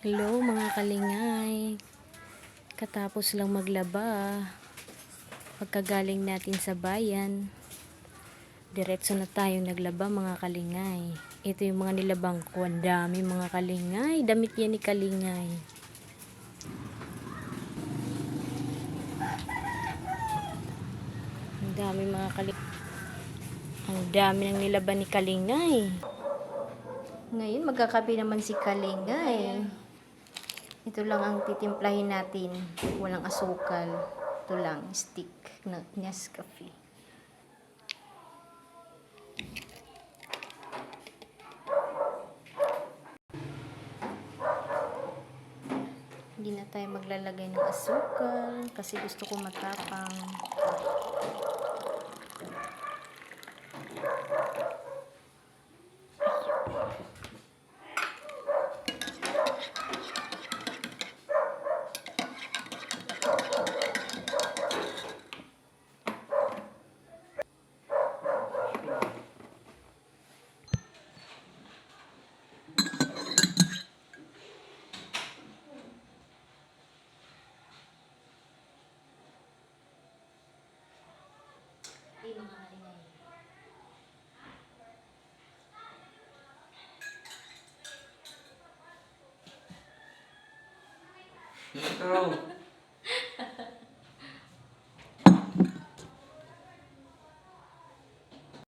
Hello mga kalingay, katapos lang maglaba, pagkagaling natin sa bayan, diretso na tayo naglaba mga kalingay. Ito yung mga nilabang ko, ang dami mga kalingay, damit yan ni kalingay. Ang dami mga kalingay, ang dami ng nilaban ni kalingay. Ngayon magkakape naman si kalingay. Ito lang ang titimplahin natin. Walang asukal. Ito lang, stick na Nescafe. Hindi na tayo maglalagay ng asukal kasi gusto ko matapang. Mga kalingay. Ito.